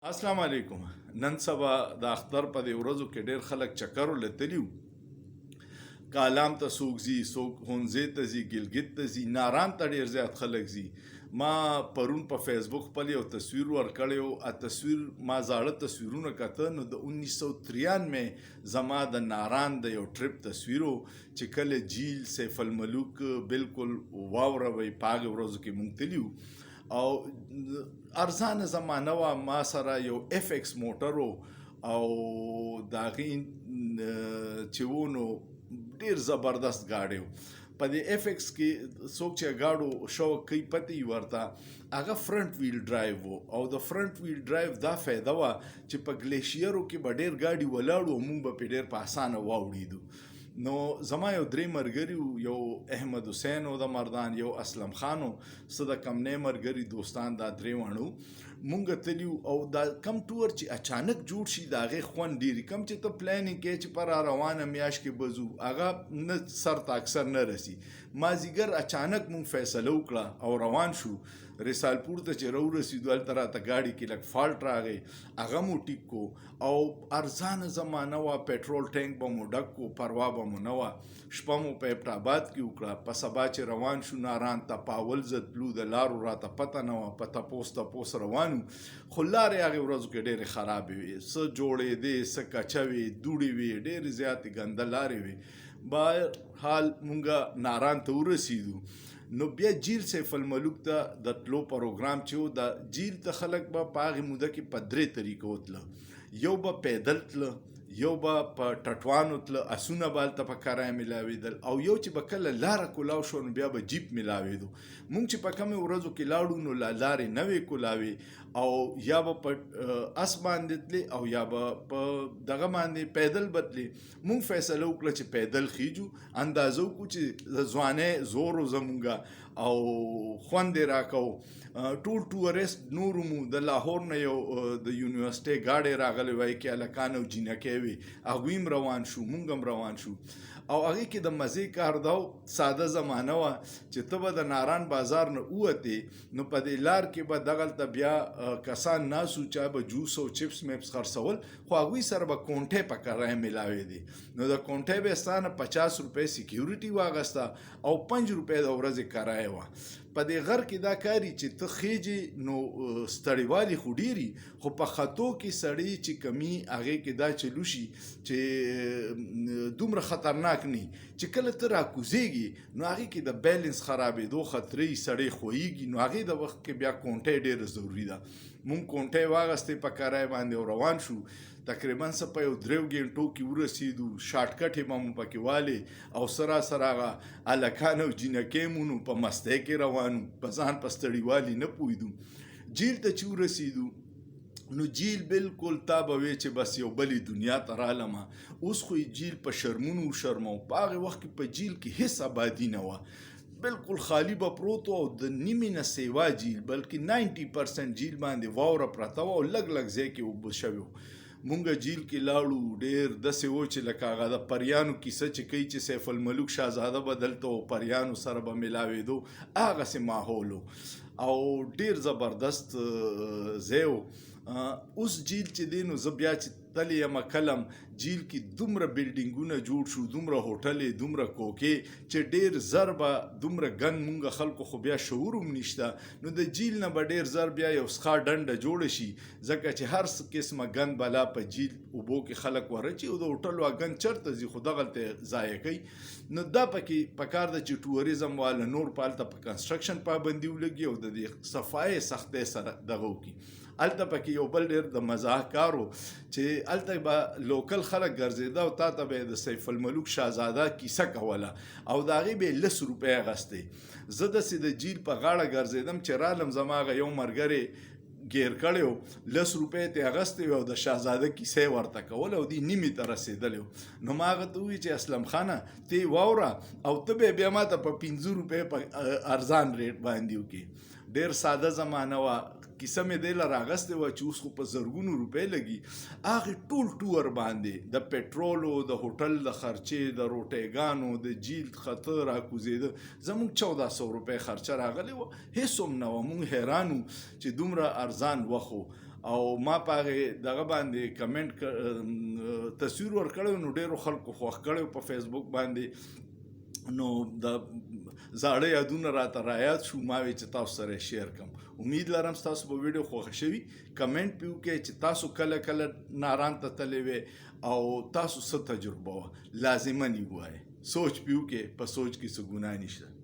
السلام علیکم. نن سبا د اختر په دې ورځو کې ډېر خلک چکر ولتلیو. کالام ته څوک ځي، څوک ښوونځي ته ځي، ګلګت ته ځي، ناران ته ډېر زیات خلک ځي. ما پرون په فیسبوک خپل یو تصویر ورکړی و. تصویر ما زاړه تصویرونه کته نو د 1993 زما د ناران د یو ټریپ تصویر و چې کله جیل سیف الملوک بالکل واوره وی په هغې ورځو کې مونږ تلي وو او ارزانه زمانه وه. ما سره یو اف ایکس موټر او د هغې چې و نو ډېر زبردست ګاډی و. په دې اف ایکس کې څوک چې ګاډو شوق کوي پته یې ورته هغه فرنٹ ویل ډرایو و او د فرنٹ ویل ډرایو دا فایده وه چې په ګلیشیرو کې به ډېر ګاډي ولاړو او موږ به پې ډېر په اسانه واوړېدو. نو زما یو درې ملګري وو، یو احمد حسین و د مردان، یو اسلم خان و، څه د کمنۍ ملګري دوستان، دا درې واړه مونږ تلي او دا کم ټور چې اچانک جوړ شي د هغې خوند ډېري. کم چې ته پلانینګ کوې چې په را روانه میاشت کې به ځو، هغه نه سر ته اکثر نه رسي. مازدیګر اچانک مونږ فیصله وکړه او روان شو. رسالپور ته چې راورسېدو هلته راته ګاډي کې لږ فالټ راغی، هغه مو ټیک کو او ارزانه زمانه وه. پیټرول ټینک به مو ډک کو، پروا به مو نه وه. شپه مو په ایبټ آباد کې وکړه. په سبا چې روان شو ناران ته په اول ځل تلو، د لارو راته پته نه وه، په تپوس روان وو. خو لارې هغې ورځو کې ډېرې خرابې وې، څه جوړېدې، څه کچه وې، دوړې وې، ډېرې زیاتې ګنده لارې وې. بهرحال مونږ ناران ته ورسېدو. نو بیا جیل سیف الملوک ته د تلو پروګرام چې و، د جیل ته خلک به په هغې موده کې په درې طریقو تله. یو به پیدل تله، یو به په ټټوانو تله، اسونه به هلته په کرایه میلاوېدل، او یو چې به کله لاره کولاو شو نو بیا به جیپ میلاوېدو. مونږ چې په کمې ورځو کې لاړو نو لارې نه وې کولاوې، او یا به په اس باندې تلې او یا به په دغه باندې پیدل به تلې. مونږ فیصله وکړه چې پیدل خیجو، اندازه وکړو چې د ځوانۍ زور و زمونږه او خوند یې راکوو. ټول ټورست نورو مو د لاهور نه یو د یونیورسټۍ ګاډی راغلی وای کې هلکان او جینکۍ وې، هغوی هم روان شو، مونږ هم روان شو. او هغې کې د مزې کار دا و، ساده زمانه وه چې ته به د ناران بازار نه ووتې نو په دې لار کې به دغلته بیا کسان ناست وو، چا به جوس او چپس میپس خرڅول، خو هغوی سره به کونټۍ په کرایه میلاوېدې. نو د کونټۍ به یې ستا نه 50 روپۍ سیکیورټي واخسته او 5 روپۍ د ورځې کرایه وه. په دې غر کې دا کاري چې ته خیجې نو ستړیوالي خو ډېري، خو په خطو کې سړی چې کمی هغې کې دا چلو شي چې دومره خطرناک نه چې کله ته راکوزېږي نو هغې کې د بیلنس خرابېدو خطرې سړی خویږي. نو هغې د وخت کې بیا کونټۍ ډېره ضروري ده. مونږ کونټۍ واخیستې په کرایه باندې او روان شو. تقریبا څه په یو 3 ګنټو کې ورسېدو. شارټکټ یې به مو پکې والې او سراسر هغه هلکان او جینکۍ مو نو په مستۍ کې روان وو، په ځان په ستړیوالي نه پوهېدو. جیل ته چې ورسېدو نو جیل بالکل تا به وې چې بس یو بلې دنیا ته رالمه. اوس خو یې جیل په شرمونو وشرمو. په هغې وخت کې په جیل کې هېڅ آبادي نه وه، بالکل خالی به پروت او د نیمې نه سیوا جیل بلکې 90% جیل باندې واوره پرته وه او لږ لږ ځای کې اوبه شوي وو. مونږ جیل کې لاړو، ډېر داسې و چې لکه هغه د پریانو کیسه چې کوي چې سیف الملوک شهزاده به دلته و، پریانو سره به میلاوېدو، هغسې ماحول و او ډېر زبردست ځای و. اوس جیل چې دی نو زه بیا چې تللی یم کلم جیل کې دومره بلډینګونه جوړ شو، دومره هوټلې، دومره کوکې چې ډېر زر به دومره ګند مونږ خلکو خو بیا شعور هم نشته. نو د جیل نه به ډېر زر بیا یو څښا ډنډه جوړه شي، ځکه چې هر قسمه ګند بلا په جیل اوبو کې خلک ورچي او د هوټل وا ګند چېرته ځي خو دغلته ضایع کوي. نو دا پکې پکار ده چې ټوریزم والا نور په هلته په کنسټرکشن پابندي ولګي او د دې صفایي سختۍ سره دغه وکړي. هلته پکې یو بل ډېر د مزاح کار و چې هلته به لوکل خلک ګرځېده او تا ته به یې د سیف الملوک شهزاده کیسه کوله او د هغې به یې 10 روپۍ اخیستې. زه داسې د جیل په غاړه ګرځېدم چې رالم، زما هغه یو ملګری ګیر کړی و، 10 روپۍ یې ترې اخیستې وې او د شهزاده کیسه یې ورته کوله او دې نیمې ته رسېدلی و. نو ما هغه ته وویل چې اسلم خانه ته یې واوره او ته به یې بیا ما ته په 15 روپۍ په ارزان ریټ باندې وکړي. ډېر ساده زمانه وه. کیسه مې دی له راغستې وه چې اوس خو په زرګونو روپۍ لګي. هغې ټول ټور باندې د پټرولو، د هوټل د خرچې، د روټیګانو، د جیل خطه راکوزېده، زموږ 1400 روپۍ خرچه راغلې وه. هېڅ هم نه وه. موږ حیران وو چې دومره ارزان وخت و او ما په هغې دغه باندې کمنټ تصویر ورکړی نو ډېرو خلکو خوښ کړی په فیسبوک باندې نو د زاړه یادونه راته رایاد شو ما وی چې تاسو سره شیر کم امید لرم تاسو په ویډیو خوښ شوي کمنټ پیو کې چې تاسو کله کله ناران ته تللی وی او تاسو څه تجربه وه لازمن یې ووایئ سوچ پیو کې په سوچ کې څه ګناه نشته